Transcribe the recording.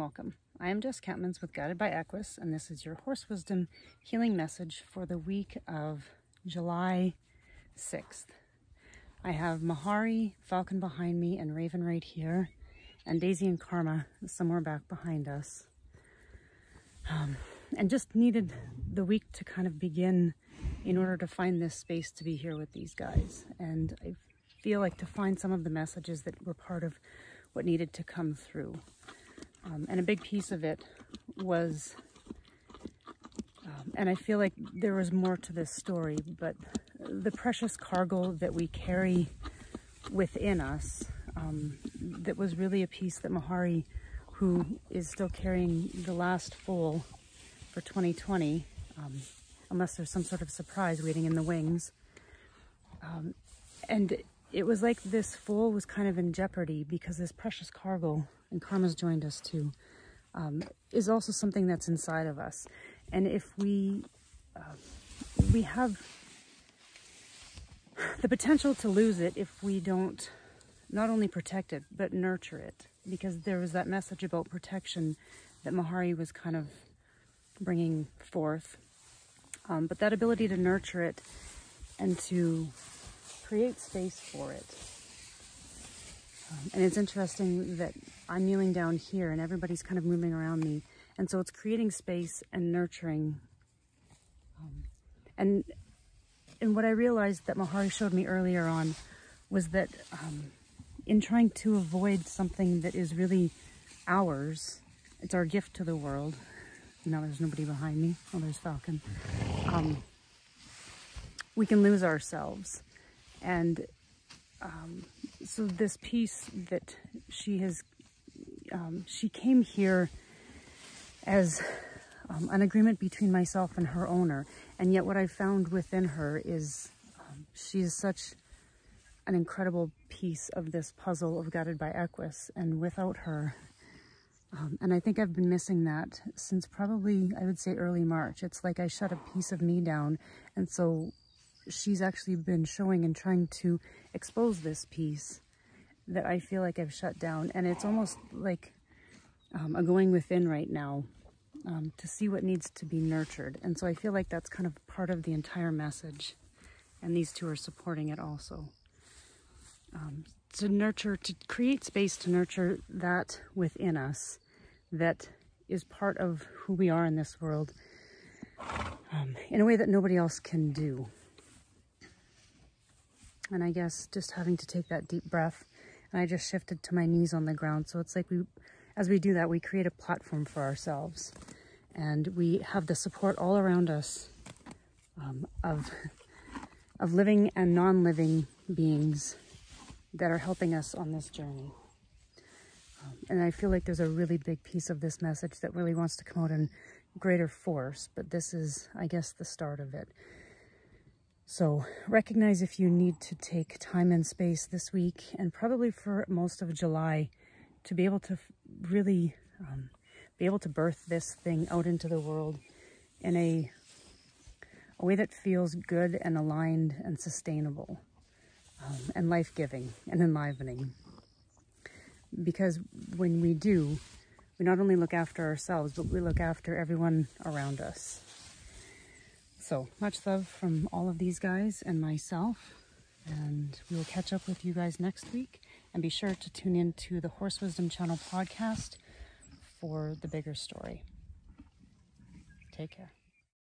welcome. I am Jess Catmans with Guided by Equus, and this is your Horse Wisdom healing message for the week of July 6th. I have Mahari, Falcon behind me, and Raven right here, and Daisy and Karma somewhere back behind us. And just needed the week to kind of begin in order to find this space to be here with these guys. And I feel like to find some of the messages that were part of what needed to come through. And a big piece of it was, and I feel like there was more to this story, but the precious cargo that we carry within us, that was really a piece that Mahari, who is still carrying the last foal for 2020, unless there's some sort of surprise waiting in the wings. And it was like this foal was kind of in jeopardy because this precious cargo, and Karma's joined us too, is also something that's inside of us. And if we have the potential to lose it if we don't not only protect it, but nurture it. Because there was that message about protection that Mahari was kind of bringing forth. But that ability to nurture it and to create space for it. And it's interesting that I'm kneeling down here and everybody's kind of moving around me. And so it's creating space and nurturing. And what I realized that Mahari showed me earlier on was that in trying to avoid something that is really ours, it's our gift to the world. Now there's nobody behind me. Oh, there's Falcon. We can lose ourselves. And so this piece that she has, she came here as an agreement between myself and her owner. And yet what I found within her is she is such an incredible piece of this puzzle of Guided by Equus. And without her, and I think I've been missing that since probably, I would say, early March. It's like I shut a piece of me down. And so she's actually been showing and trying to expose this piece that I feel like I've shut down. And it's almost like a going within right now to see what needs to be nurtured. And so I feel like that's kind of part of the entire message. And these two are supporting it also. To nurture, to create space to nurture that within us that is part of who we are in this world in a way that nobody else can do. And I guess just having to take that deep breath, and I just shifted to my knees on the ground. So it's like as we do that, we create a platform for ourselves, and we have the support all around us of living and non-living beings that are helping us on this journey. And I feel like there's a really big piece of this message that really wants to come out in greater force, but this is, I guess, the start of it. So recognize if you need to take time and space this week, and probably for most of July, to be able to really be able to birth this thing out into the world in a way that feels good and aligned and sustainable, and life-giving and enlivening. Because when we do, we not only look after ourselves, but we look after everyone around us. So much love from all of these guys and myself, and we will catch up with you guys next week. And be sure to tune in to the Horse Wisdom channel podcast for the bigger story. Take care.